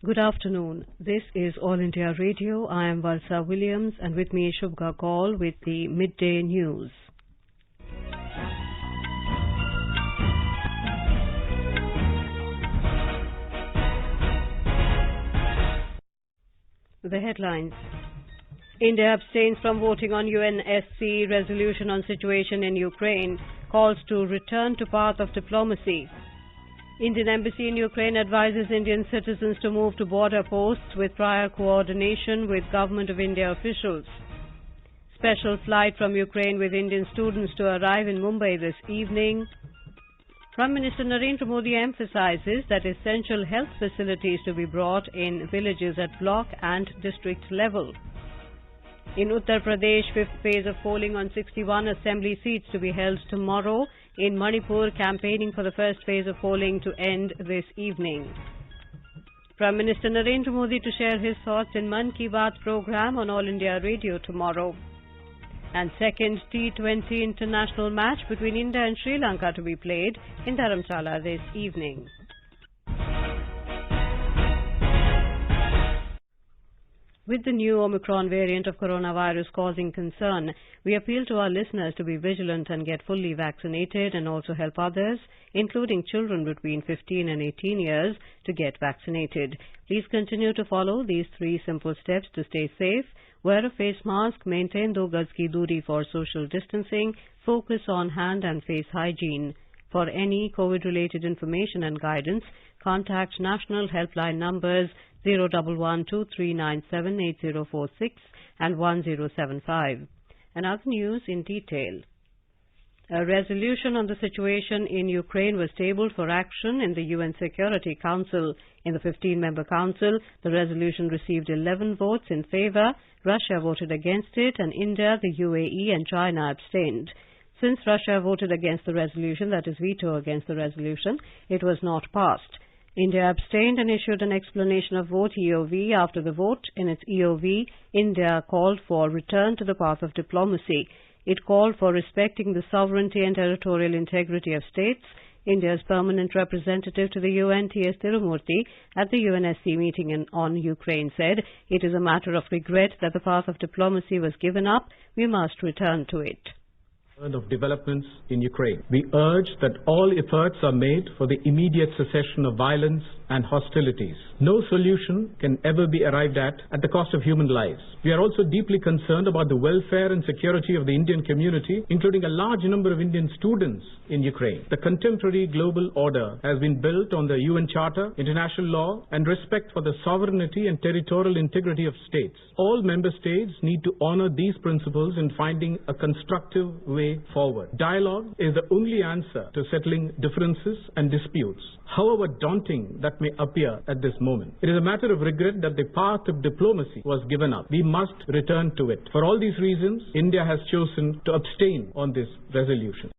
Good afternoon. This is All India Radio. I am Valsa Williams, and with me is Shubha Kaul with the Midday News. The headlines. India abstains from voting on UNSC resolution on situation in Ukraine, calls to return to path of diplomacy. Indian Embassy in Ukraine advises Indian citizens to move to border posts with prior coordination with Government of India officials. Special flight from Ukraine with Indian students to arrive in Mumbai this evening. Prime Minister Narendra Modi emphasizes that essential health facilities to be brought in villages at block and district level. In Uttar Pradesh, fifth phase of polling on 61 assembly seats to be held tomorrow. In Manipur, campaigning for the first phase of polling to end this evening. Prime Minister Narendra Modi to share his thoughts in Mann Ki Baat program on All India Radio tomorrow. And second T20 international match between India and Sri Lanka to be played in Dharamshala this evening. With the new Omicron variant of coronavirus causing concern, we appeal to our listeners to be vigilant and get fully vaccinated and also help others, including children between 15 and 18 years, to get vaccinated. Please continue to follow these 3 simple steps to stay safe. Wear a face mask, maintain 2 gaz ki duri for social distancing, focus on hand and face hygiene. For any COVID-related information and guidance, contact national helpline numbers 011-2397-8046 and 1075. And other news in detail. A resolution on the situation in Ukraine was tabled for action in the UN Security Council. In the 15-member council, the resolution received 11 votes in favor. Russia voted against it, and India, the UAE and China abstained. Since Russia voted against the resolution, that is veto against the resolution, it was not passed. India abstained and issued an explanation of vote EOV after the vote. In its EOV, India called for return to the path of diplomacy. It called for respecting the sovereignty and territorial integrity of states. India's permanent representative to the UN, T.S. Tirumurti, at the UNSC meeting on Ukraine said, "It is a matter of regret that the path of diplomacy was given up. We must return to it." Of developments in Ukraine. We urge that all efforts are made for the immediate cessation of violence and hostilities. No solution can ever be arrived at the cost of human lives. We are also deeply concerned about the welfare and security of the Indian community, including a large number of Indian students in Ukraine. The contemporary global order has been built on the UN Charter, international law, and respect for the sovereignty and territorial integrity of states. All member states need to honor these principles in finding a constructive way forward. Dialogue is the only answer to settling differences and disputes, however daunting that may appear at this moment. It is a matter of regret that the path of diplomacy was given up. We must return to it. For all these reasons, India has chosen to abstain on this resolution.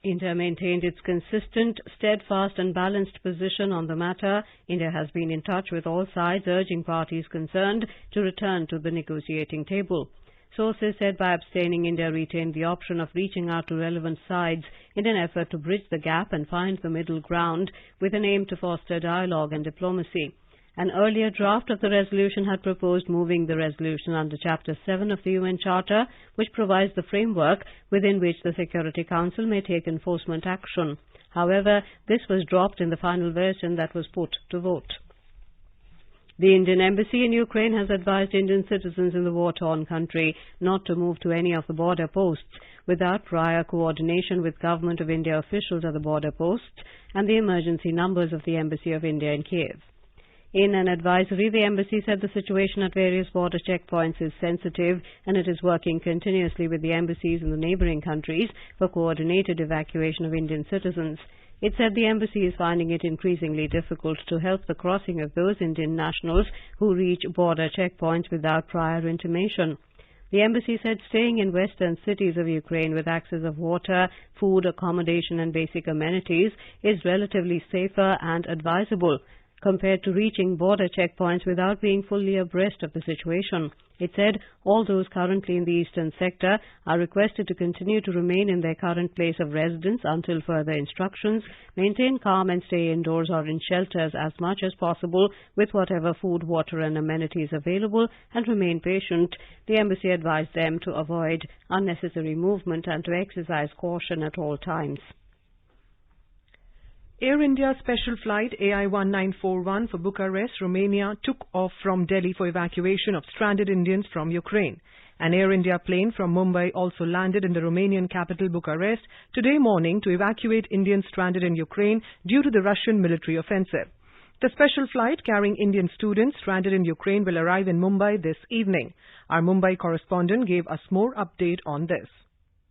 India maintained its consistent, steadfast and balanced position on the matter. India has been in touch with all sides, urging parties concerned to return to the negotiating table. Sources said by abstaining, India retained the option of reaching out to relevant sides in an effort to bridge the gap and find the middle ground with an aim to foster dialogue and diplomacy. An earlier draft of the resolution had proposed moving the resolution under Chapter 7 of the UN Charter, which provides the framework within which the Security Council may take enforcement action. However, this was dropped in the final version that was put to vote. The Indian Embassy in Ukraine has advised Indian citizens in the war-torn country not to move to any of the border posts without prior coordination with Government of India officials at the border posts and the emergency numbers of the Embassy of India in Kiev. In an advisory, the embassy said the situation at various border checkpoints is sensitive and it is working continuously with the embassies in the neighbouring countries for coordinated evacuation of Indian citizens. It said the embassy is finding it increasingly difficult to help the crossing of those Indian nationals who reach border checkpoints without prior intimation. The embassy said staying in western cities of Ukraine with access of water, food, accommodation and basic amenities is relatively safer and advisable. compared to reaching border checkpoints without being fully abreast of the situation. It said all those currently in the eastern sector are requested to continue to remain in their current place of residence until further instructions, maintain calm and stay indoors or in shelters as much as possible with whatever food, water and amenities available, and remain patient. The embassy advised them to avoid unnecessary movement and to exercise caution at all times. Air India special flight AI-1941 for Bucharest, Romania took off from Delhi for evacuation of stranded Indians from Ukraine. An Air India plane from Mumbai also landed in the Romanian capital Bucharest today morning to evacuate Indians stranded in Ukraine due to the Russian military offensive. The special flight carrying Indian students stranded in Ukraine will arrive in Mumbai this evening. Our Mumbai correspondent gave us more update on this.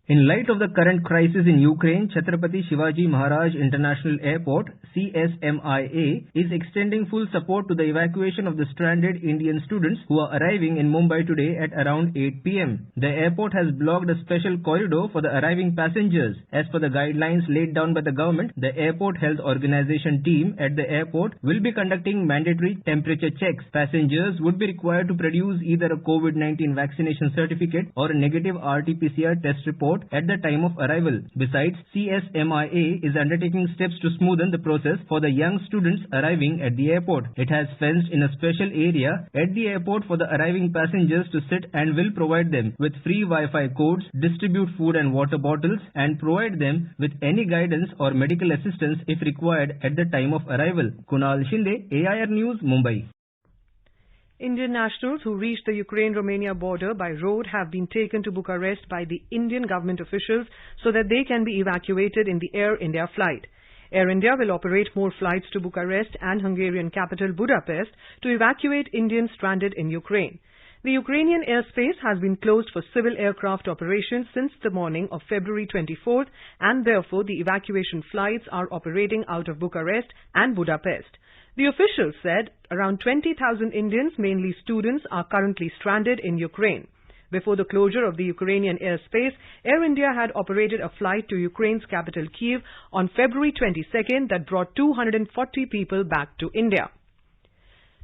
In light of the current crisis in Ukraine, Chhatrapati Shivaji Maharaj International Airport, CSMIA, is extending full support to the evacuation of the stranded Indian students who are arriving in Mumbai today at around 8 p.m. The airport has blocked a special corridor for the arriving passengers. As per the guidelines laid down by the government, the Airport Health Organization team at the airport will be conducting mandatory temperature checks. Passengers would be required to produce either a COVID-19 vaccination certificate or a negative RT-PCR test report at the time of arrival. Besides, CSMIA is undertaking steps to smoothen the process for the young students arriving at the airport. It has fenced in a special area at the airport for the arriving passengers to sit and will provide them with free Wi-Fi codes, distribute food and water bottles, and provide them with any guidance or medical assistance if required at the time of arrival. Kunal Shinde, AIR News, Mumbai. Indian nationals who reached the Ukraine-Romania border by road have been taken to Bucharest by the Indian government officials so that they can be evacuated in the Air India flight. Air India will operate more flights to Bucharest and Hungarian capital Budapest to evacuate Indians stranded in Ukraine. The Ukrainian airspace has been closed for civil aircraft operations since the morning of February 24th, and therefore the evacuation flights are operating out of Bucharest and Budapest. The officials said around 20,000 Indians, mainly students, are currently stranded in Ukraine. Before the closure of the Ukrainian airspace, Air India had operated a flight to Ukraine's capital Kyiv on February 22nd that brought 240 people back to India.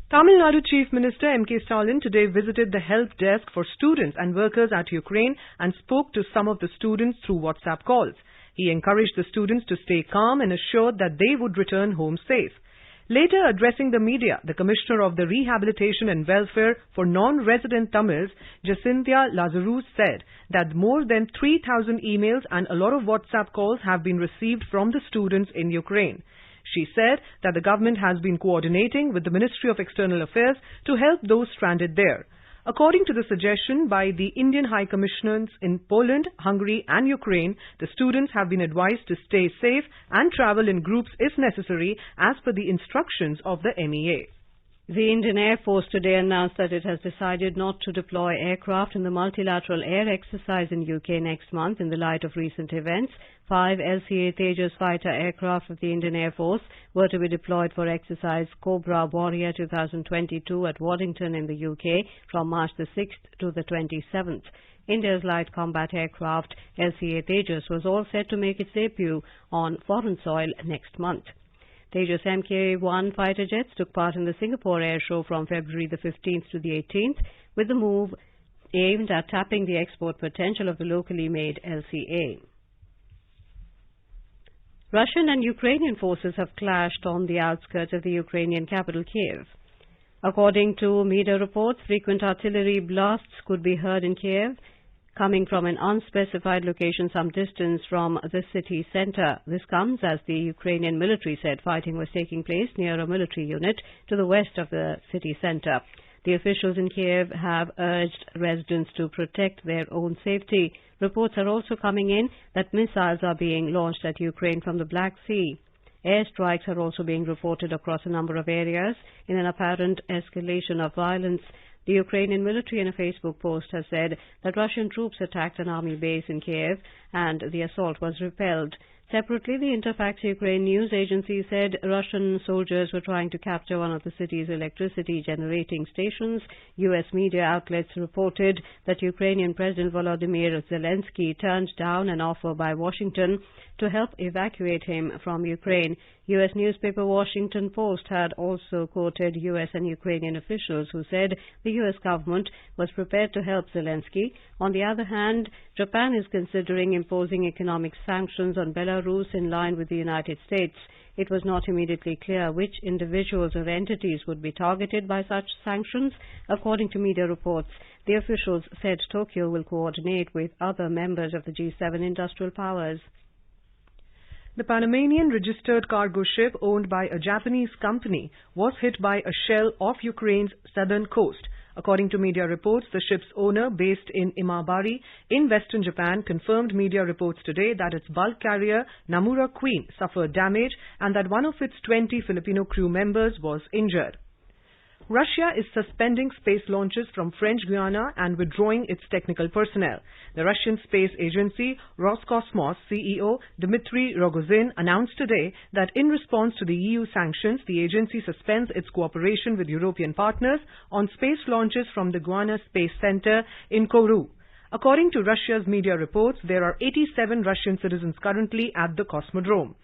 Tamil Nadu Chief Minister M.K. Stalin today visited the help desk for students and workers at Ukraine and spoke to some of the students through WhatsApp calls. He encouraged the students to stay calm and assured that they would return home safe. Later, addressing the media, the Commissioner of the Rehabilitation and Welfare for Non-Resident Tamils, Jacinthia Lazarus, said that more than 3,000 emails and a lot of WhatsApp calls have been received from the students in Ukraine. She said that the government has been coordinating with the Ministry of External Affairs to help those stranded there. According to the suggestion by the Indian High Commissioners in Poland, Hungary and Ukraine, the students have been advised to stay safe and travel in groups if necessary as per the instructions of the MEA. The Indian Air Force today announced that it has decided not to deploy aircraft in the multilateral air exercise in UK next month in the light of recent events. 5 LCA Tejas fighter aircraft of the Indian Air Force were to be deployed for exercise Cobra Warrior 2022 at Waddington in the UK from March the 6th to the 27th. India's light combat aircraft LCA Tejas was all set to make its debut on foreign soil next month. Tejas Mk-1 fighter jets took part in the Singapore Air Show from February the 15th to the 18th, with the move aimed at tapping the export potential of the locally made LCA. Russian and Ukrainian forces have clashed on the outskirts of the Ukrainian capital Kiev. According to media reports, frequent artillery blasts could be heard in Kiev, coming from an unspecified location some distance from the city center. This comes as the Ukrainian military said fighting was taking place near a military unit to the west of the city center. The officials in Kiev have urged residents to protect their own safety. Reports are also coming in that missiles are being launched at Ukraine from the Black Sea. Airstrikes are also being reported across a number of areas in an apparent escalation of violence. The Ukrainian military in a Facebook post has said that Russian troops attacked an army base in Kiev and the assault was repelled. Separately, the Interfax Ukraine news agency said Russian soldiers were trying to capture one of the city's electricity generating stations. U.S. media outlets reported that Ukrainian President Volodymyr Zelensky turned down an offer by Washington to help evacuate him from Ukraine. U.S. newspaper Washington Post had also quoted U.S. and Ukrainian officials who said the U.S. government was prepared to help Zelensky. On the other hand, Japan is considering imposing economic sanctions on Belarus in line with the United States. It was not immediately clear which individuals or entities would be targeted by such sanctions. According to media reports, the officials said Tokyo will coordinate with other members of the G7 industrial powers. The Panamanian registered cargo ship owned by a Japanese company was hit by a shell off Ukraine's southern coast. According to media reports, the ship's owner, based in Imabari in western Japan, confirmed media reports today that its bulk carrier, Namura Queen, suffered damage and that one of its 20 Filipino crew members was injured. Russia is suspending space launches from French Guiana and withdrawing its technical personnel. The Russian space agency Roscosmos CEO Dmitry Rogozin announced today that in response to the EU sanctions, the agency suspends its cooperation with European partners on space launches from the Guiana Space Center in Kourou. According to Russia's media reports, there are 87 Russian citizens currently at the Cosmodrome.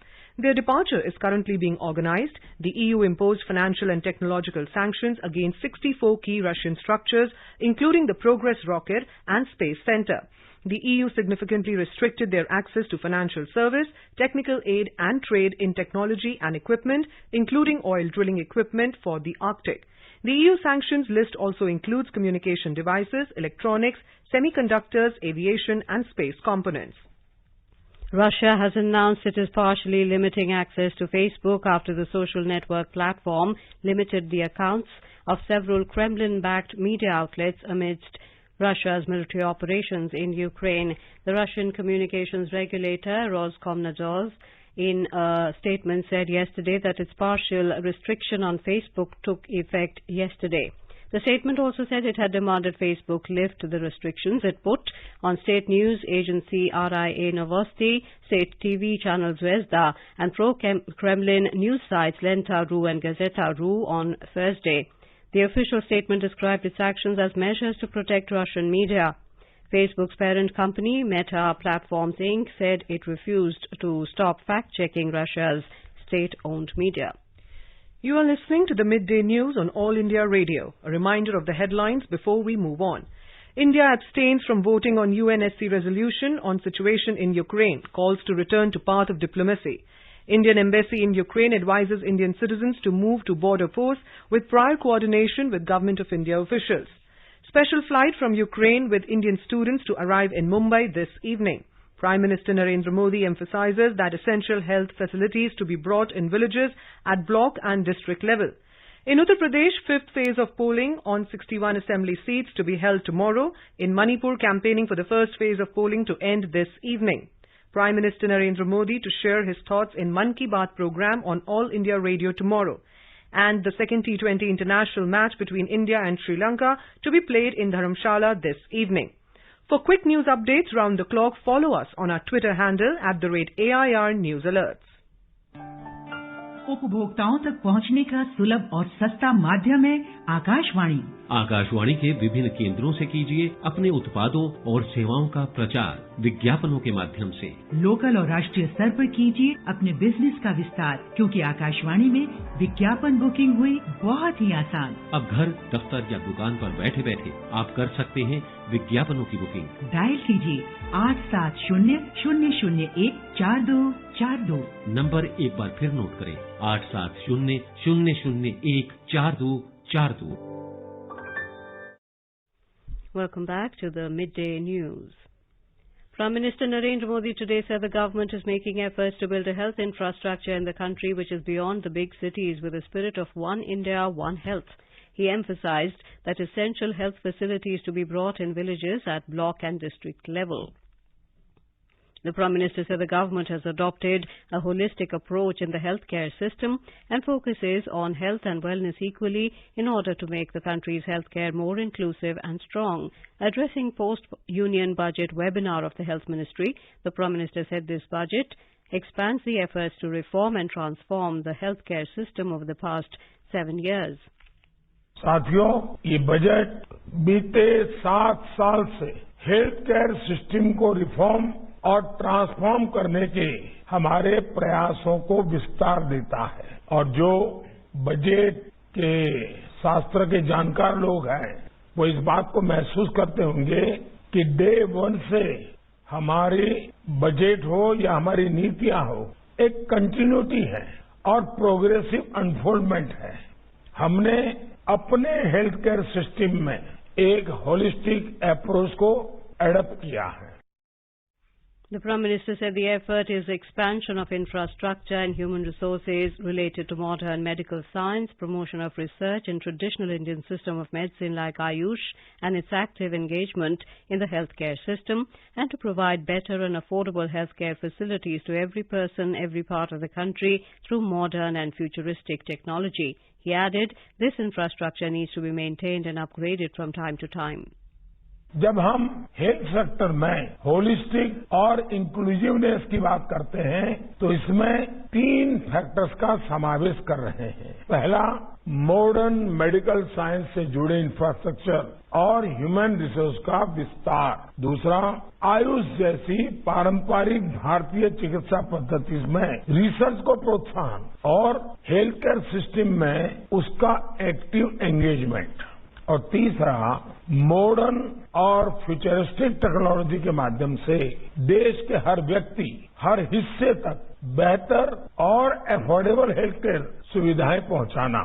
Their departure is currently being organized. The EU imposed financial and technological sanctions against 64 key Russian structures, including the Progress rocket and Space Center. The EU significantly restricted their access to financial service, technical aid and trade in technology and equipment, including oil drilling equipment for the Arctic. The EU sanctions list also includes communication devices, electronics, semiconductors, aviation and space components. Russia has announced it is partially limiting access to Facebook after the social network platform limited the accounts of several Kremlin-backed media outlets amidst Russia's military operations in Ukraine. The Russian communications regulator Roskomnadzor in a statement said yesterday that its partial restriction on Facebook took effect yesterday. The statement also said it had demanded Facebook lift the restrictions it put on state news agency RIA Novosti, state TV channel Zvezda, and pro-Kremlin news sites Lenta.ru and Gazeta.ru on Thursday. The official statement described its actions as measures to protect Russian media. Facebook's parent company, Meta Platforms Inc., said it refused to stop fact-checking Russia's state-owned media. You are listening to the Midday News on All India Radio. A reminder of the headlines before we move on. India abstains from voting on UNSC resolution on situation in Ukraine, calls to return to path of diplomacy. Indian Embassy in Ukraine advises Indian citizens to move to border posts with prior coordination with Government of India officials. Special flight from Ukraine with Indian students to arrive in Mumbai this evening. Prime Minister Narendra Modi emphasizes that essential health facilities to be brought in villages at block and district level. In Uttar Pradesh, fifth phase of polling on 61 assembly seats to be held tomorrow. In Manipur, campaigning for the first phase of polling to end this evening. Prime Minister Narendra Modi to share his thoughts in Mann Ki Baat program on All India Radio tomorrow. And the second T20 international match between India and Sri Lanka to be played in Dharamshala this evening. For quick news updates round the clock, follow us on our Twitter handle @AIR News Alerts. उपभोक्ताओं तक पहुंचने का सुलभ और सस्ता माध्यम है आकाशवाणी। आकाशवाणी के विभिन्न केंद्रों से कीजिए अपने उत्पादों और सेवाओं का प्रचार विज्ञापनों के माध्यम से। लोकल और राष्ट्रीय स्तर पर कीजिए अपने बिजनेस का विस्तार, क्योंकि आकाशवाणी में विज्ञापन बुकिंग हुई बहुत ही आसान। अब घर, दफ्तर या दुकान पर बैठे बैठे आप कर सकते हैं विज्ञापनों की बुकिंग। डायल कीजिए 870-001-4242। नंबर एक बार फिर नोट करें, 870-001-4242। Welcome back to the Midday News. Prime Minister Narendra Modi today said the government is making efforts to build a health infrastructure in the country which is beyond the big cities with the spirit of One India, One Health. He emphasized that essential health facilities to be brought in villages at block and district level. The Prime Minister said the government has adopted a holistic approach in the healthcare system and focuses on health and wellness equally in order to make the country's healthcare more inclusive and strong. Addressing post-union budget webinar of the Health Ministry, the Prime Minister said this budget expands the efforts to reform and transform the healthcare system over the past 7 years. साथियों, ये budget बीते 7 साल से health care system को reform और transform करने के हमारे प्रयासों को विस्तार देता है और जो बजट के शास्त्र के जानकार लोग हैं वो इस बात को महसूस करते होंगे कि डे वन से हमारी बजट हो या हमारी नीतियां हो एक कंटिन्यूटी है और प्रोग्रेसिव अनफोल्डमेंट है। हमने अपने हेल्थ केयर सिस्टम में एक होलिस्टिक अप्रोच को एडॉप्ट किया है। The Prime Minister said the effort is expansion of infrastructure and human resources related to modern medical science, promotion of research in traditional Indian system of medicine like Ayush and its active engagement in the healthcare system, and to provide better and affordable healthcare facilities to every person, every part of the country through modern and futuristic technology. He added, this infrastructure needs to be maintained and upgraded from time to time. जब हम health sector में holistic और inclusiveness की बात करते हैं तो इसमें 3 फैक्टर्स का समावेश कर रहे हैं। पहला, मॉडर्न मेडिकल साइंस से जुड़े इंफ्रास्ट्रक्चर और ह्यूमन रिसोर्स का विस्तार। दूसरा, आयुष जैसी पारंपरिक भारतीय चिकित्सा पद्धति में रिसर्च को प्रोत्साहन और हेल्थ केयर सिस्टम में उसका एक्टिव एंगेजमेंट। और तीसरा, मॉडर्न और फ्यूचरिस्टिक टेक्नोलॉजी के माध्यम से देश के हर व्यक्ति, हर हिस्से तक बेहतर और अफोर्डेबल हेल्थ केयर सुविधाएं पहुंचाना।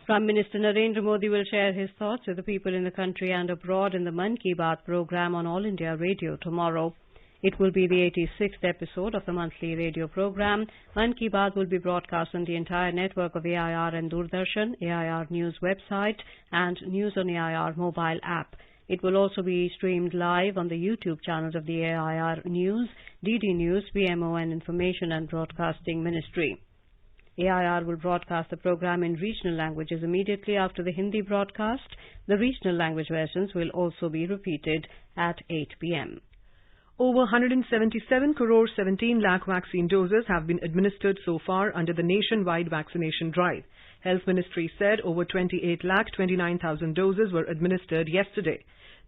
Prime Minister Narendra Modi will share his thoughts with the people in the country and abroad in the Mann Ki Baat program on All India Radio tomorrow. It will be the 86th episode of the monthly radio program. Mann Ki Baat will be broadcast on the entire network of AIR and Doordarshan, AIR News website and News on AIR mobile app. It will also be streamed live on the YouTube channels of the AIR News, DD News, VMO and Information and Broadcasting Ministry. AIR will broadcast the program in regional languages immediately after the Hindi broadcast. The regional language versions will also be repeated at 8 p.m. Over 177 crore 17 lakh vaccine doses have been administered so far under the nationwide vaccination drive. Health Ministry said over 28 lakh 29,000 doses were administered yesterday.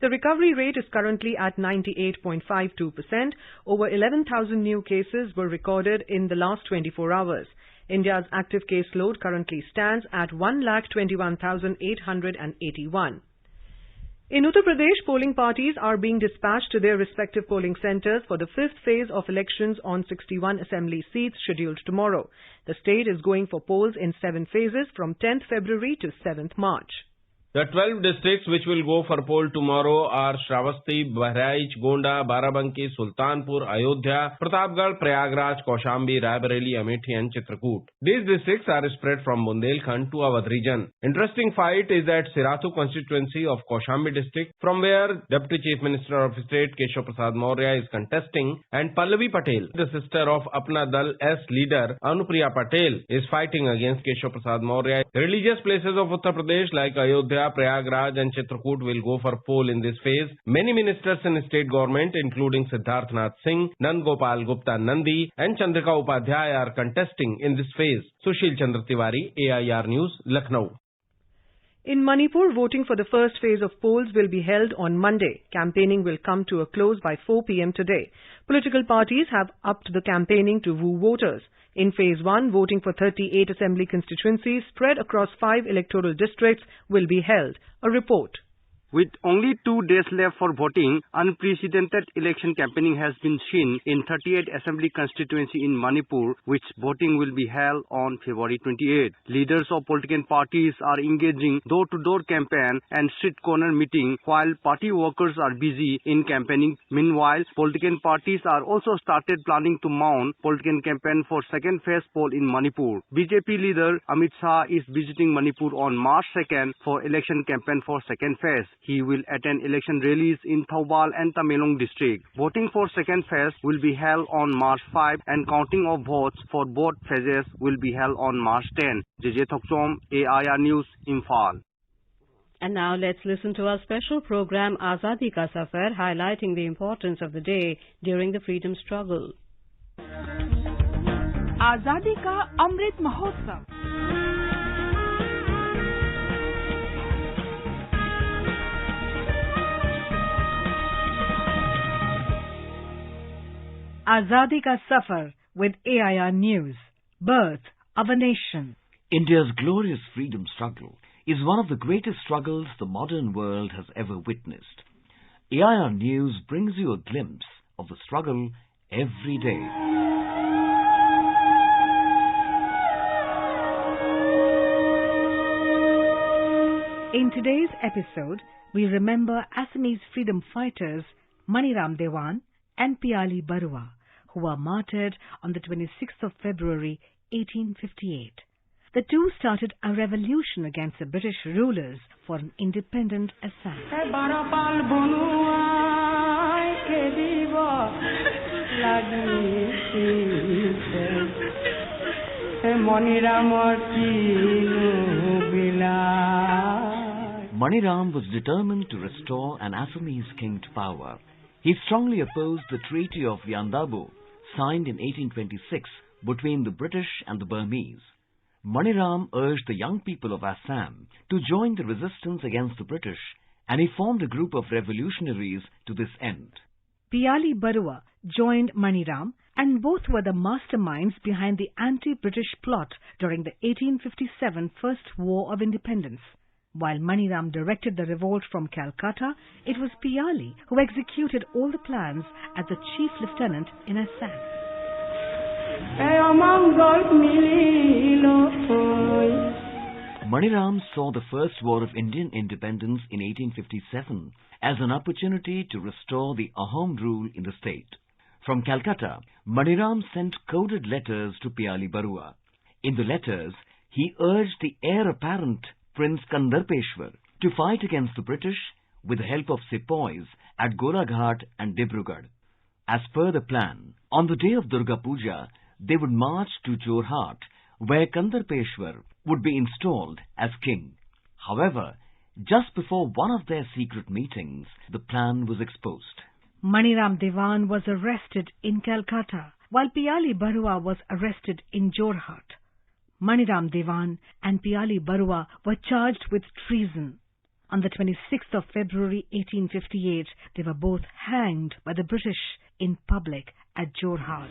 The recovery rate is currently at 98.52%. Over 11,000 new cases were recorded in the last 24 hours. India's active caseload currently stands at 1,21,881. In Uttar Pradesh, polling parties are being dispatched to their respective polling centres for the 5th phase of elections on 61 assembly seats scheduled tomorrow. The state is going for polls in 7 phases from 10th February to 7th March. The 12 districts which will go for poll tomorrow are Shravasti, Bahraich, Gonda, Barabanki, Sultanpur, Ayodhya, Pratapgarh, Prayagraj, Kaushambi, Raebareli, Amethi and Chitrakoot. These districts are spread from Bundelkhand to Awadh region. Interesting fight is at Sirathu constituency of Kaushambi district, from where Deputy Chief Minister of State Keshav Prasad Maurya is contesting, and Pallavi Patel, the sister of Apna Dal S leader Anupriya Patel, is fighting against Keshav Prasad Maurya. Religious places of Uttar Pradesh like Ayodhya, Prayagraj and Chitrakoot will go for poll in this phase. Many ministers in state government, including Siddharth Nath Singh, Nand Gopal Gupta Nandi and Chandrika Upadhyay are contesting in this phase. Sushil Chandra Tiwari, AIR News, Lucknow. In Manipur, voting for the first phase of polls will be held on Monday. Campaigning will come to a close by 4 p.m. today. Political parties have upped the campaigning to woo voters. In Phase 1, voting for 38 assembly constituencies spread across 5 electoral districts will be held. A report. With only 2 days left for voting, unprecedented election campaigning has been seen in 38 assembly constituency in Manipur, which voting will be held on February 28. Leaders of political parties are engaging door-to-door campaign and street corner meeting, while party workers are busy in campaigning. Meanwhile, political parties are also started planning to mount political campaign for second phase poll in Manipur. BJP leader Amit Shah is visiting Manipur on March 2nd for election campaign for second phase. He will attend election rallies in Thoubal and Tamenglong district. Voting for second phase will be held on March 5 and counting of votes for both phases will be held on March 10. JJ Thokchom, AIR News, Imphal. And now let's listen to our special program Azadi Ka Safar, highlighting the importance of the day during the freedom struggle. Azadi Ka Amrit Mahotsav. Azadi Ka Safar with AIR News. Birth of a Nation. India's glorious freedom struggle is one of the greatest struggles the modern world has ever witnessed. AIR News brings you a glimpse of the struggle every day. In today's episode, we remember Assamese freedom fighters Maniram Dewan and Piali Barua, who were martyred on the 26th of February 1858. The two started a revolution against the British rulers for an independent Assam. Maniram was determined to restore an Assamese king to power. He strongly opposed the Treaty of Yandabo, signed in 1826 between the British and the Burmese. Maniram urged the young people of Assam to join the resistance against the British, and he formed a group of revolutionaries to this end. Piali Barua joined Maniram, and both were the masterminds behind the anti-British plot during the 1857 First War of Independence. While Maniram directed the revolt from Calcutta, it was Piali who executed all the plans as the chief lieutenant in Assam. Maniram saw the First War of Indian Independence in 1857 as an opportunity to restore the Ahom rule in the state. From Calcutta, Maniram sent coded letters to Piali Barua. In the letters, he urged the heir apparent Prince Kandarpeshwar to fight against the British with the help of sepoys at Golaghat and Dibrugarh. As per the plan, on the day of Durga Puja, they would march to Jorhat, where Kandarpeshwar would be installed as king. However, just before one of their secret meetings, the plan was exposed. Maniram Dewan was arrested in Calcutta, while Piali Barua was arrested in Jorhat. Maniram Dewan and Piali Barua were charged with treason. On the 26th of February 1858, they were both hanged by the British in public at Jorhat.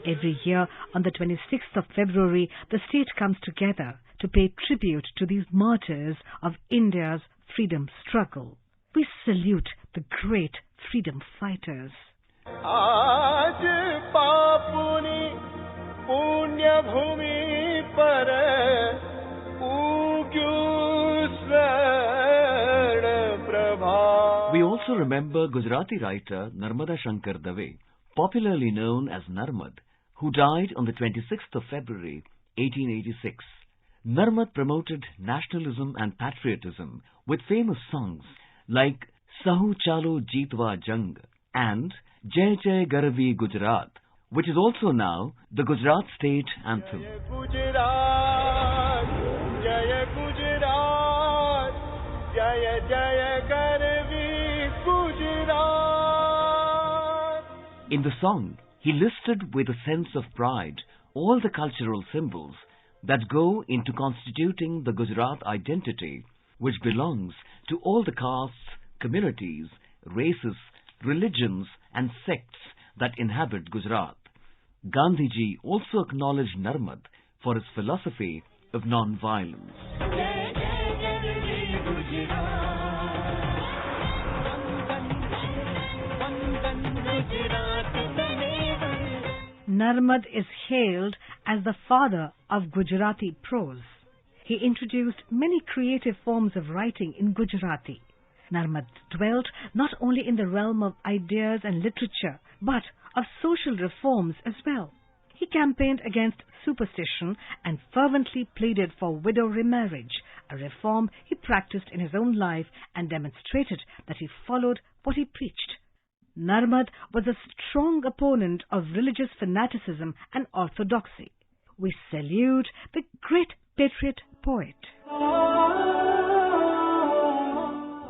Every year on the 26th of February, the state comes together to pay tribute to these martyrs of India's freedom struggle. We salute the great freedom fighters. We also remember Gujarati writer Narmada Shankar Dave, popularly known as Narmad, who died on the 26th of February 1886. Narmad promoted nationalism and patriotism with famous songs like Sahu Chalo Jeetwa Jang and Jai Jai Garavi Gujarat, which is also now the Gujarat state anthem. Gujarat, Jai Gujarat, Jai Jai Garavi Gujarat. In the song, he listed with a sense of pride all the cultural symbols that go into constituting the Gujarat identity, which belongs to all the castes, communities, races, religions and sects that inhabit Gujarat. Gandhiji also acknowledged Narmad for his philosophy of non-violence. Narmad is hailed as the father of Gujarati prose. He introduced many creative forms of writing in Gujarati. Narmad dwelt not only in the realm of ideas and literature, but of social reforms as well. He campaigned against superstition and fervently pleaded for widow remarriage, a reform he practiced in his own life and demonstrated that he followed what he preached. Narmad was a strong opponent of religious fanaticism and orthodoxy. We salute the great patriot poet.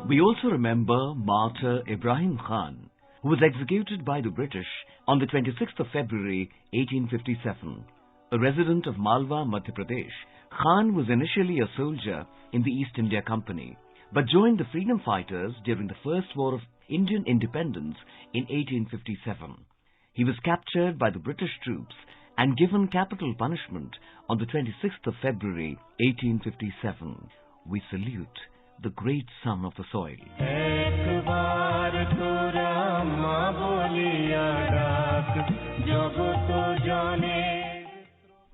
We also remember martyr Ibrahim Khan, who was executed by the British on the 26th of February 1857. A resident of Malwa, Madhya Pradesh, Khan was initially a soldier in the East India Company. but joined the freedom fighters during the First War of Indian Independence in 1857. He was captured by the British troops and given capital punishment on the 26th of February 1857. We salute the great son of the soil.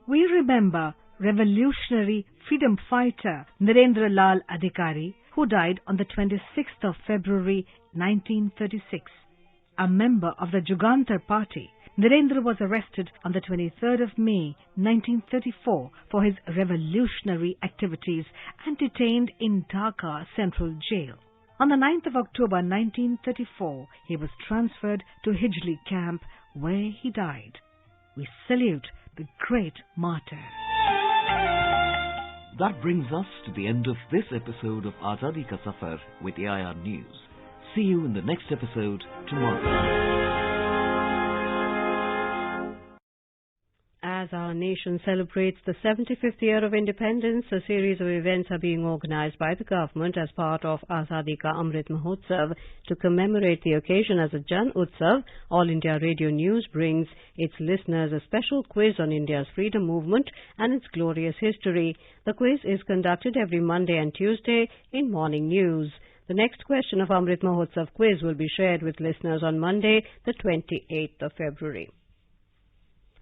We remember revolutionary freedom fighter Narendra Lal Adhikari, who died on the 26th of February 1936. A member of the Jugantar party, Narendra was arrested on the 23rd of May 1934 for his revolutionary activities and detained in Dhaka Central Jail. On the 9th of October 1934, he was transferred to Hijli camp where he died. We salute the great martyr. That brings us to the end of this episode of Azadi Ka Safar with AIR News. See you in the next episode tomorrow. As our nation celebrates the 75th year of independence, a series of events are being organized by the government as part of Azadi Ka Amrit Mahotsav. To commemorate the occasion as a Jan Utsav, All India Radio News brings its listeners a special quiz on India's freedom movement and its glorious history. The quiz is conducted every Monday and Tuesday in Morning News. The next question of Amrit Mahotsav quiz will be shared with listeners on Monday, the 28th of February.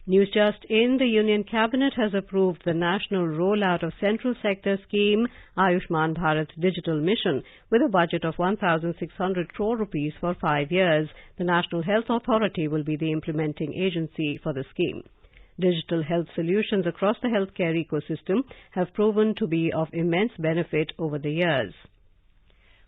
News just in, the Union Cabinet has approved the national rollout of Central Sector Scheme Ayushman Bharat Digital Mission with a budget of 1,600 crore rupees for 5 years. The National Health Authority will be the implementing agency for the scheme. Digital health solutions across the healthcare ecosystem have proven to be of immense benefit over the years.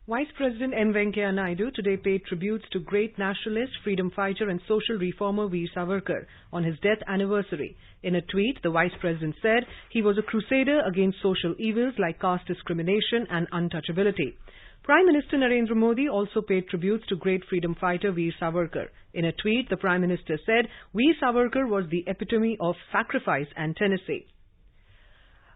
Vice President N. Venkaiah Naidu today paid tributes to great nationalist, freedom fighter and social reformer Veer Savarkar on his death anniversary. In a tweet, the Vice President said he was a crusader against social evils like caste discrimination and untouchability. Prime Minister Narendra Modi also paid tributes to great freedom fighter Veer Savarkar. In a tweet, the Prime Minister said Veer Savarkar was the epitome of sacrifice and tenacy.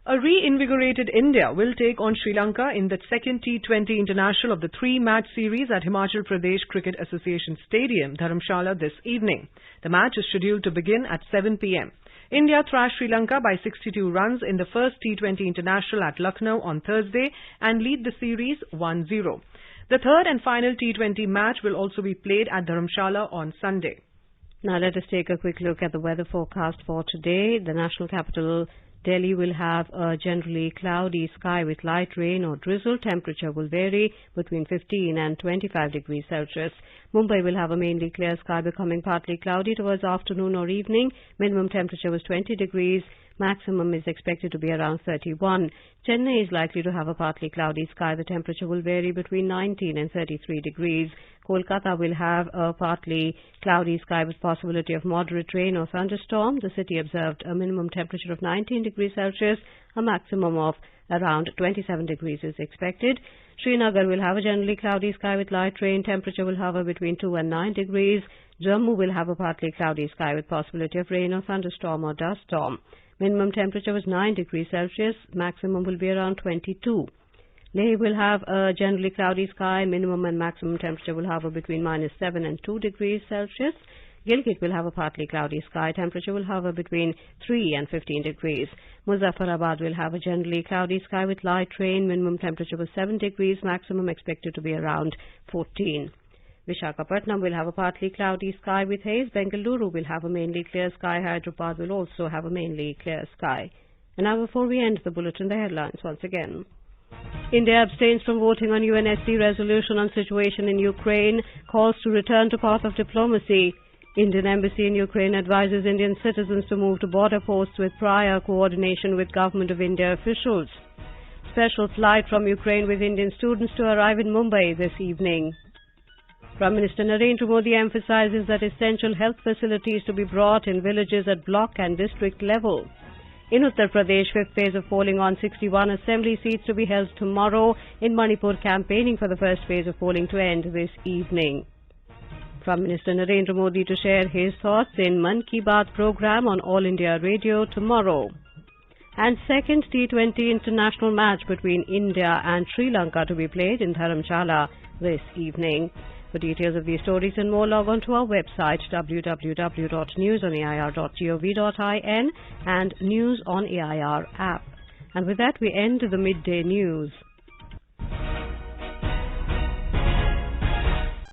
A reinvigorated India will take on Sri Lanka in the second T20 International of the 3-match series at Himachal Pradesh Cricket Association Stadium, Dharamshala, this evening. The match is scheduled to begin at 7 p.m. India thrashed Sri Lanka by 62 runs in the first T20 International at Lucknow on Thursday and lead the series 1-0. The third and final T20 match will also be played at Dharamshala on Sunday. Now let us take a quick look at the weather forecast for today. The national capital Delhi will have a generally cloudy sky with light rain or drizzle. Temperature will vary between 15 and 25 degrees Celsius. Mumbai will have a mainly clear sky becoming partly cloudy towards afternoon or evening. Minimum temperature was 20 degrees. Maximum is expected to be around 31. Chennai is likely to have a partly cloudy sky. The temperature will vary between 19 and 33 degrees. Kolkata will have a partly cloudy sky with possibility of moderate rain or thunderstorm. The city observed a minimum temperature of 19 degrees Celsius. A maximum of around 27 degrees is expected. Srinagar will have a generally cloudy sky with light rain. Temperature will hover between 2 and 9 degrees. Jammu will have a partly cloudy sky with possibility of rain or thunderstorm or dust storm. Minimum temperature was 9 degrees Celsius. Maximum will be around 22. Leh will have a generally cloudy sky. Minimum and maximum temperature will hover between -7 and 2 degrees Celsius. Gilgit will have a partly cloudy sky. Temperature will hover between 3 and 15 degrees. Muzaffarabad will have a generally cloudy sky with light rain. Minimum temperature was 7 degrees. Maximum expected to be around 14. Visakhapatnam will have a partly cloudy sky with haze. Bengaluru will have a mainly clear sky. Hyderabad will also have a mainly clear sky. And now before we end the bulletin, the headlines once again. India abstains from voting on UNSC resolution on situation in Ukraine. Calls to return to path of diplomacy. Indian embassy in Ukraine advises Indian citizens to move to border posts with prior coordination with Government of India officials. Special flight from Ukraine with Indian students to arrive in Mumbai this evening. Prime Minister Narendra Modi emphasizes that essential health facilities to be brought in villages at block and district level. In Uttar Pradesh, fifth phase of polling on 61 assembly seats to be held tomorrow. In Manipur, campaigning for the first phase of polling to end this evening. Prime Minister Narendra Modi to share his thoughts in Mann Ki Baat program on All India Radio tomorrow. and second T20 international match between India and Sri Lanka to be played in Dharamshala this evening. For details of these stories and more, log on to our website www.newsonair.gov.in and News on AIR app. And with that, we end the midday news.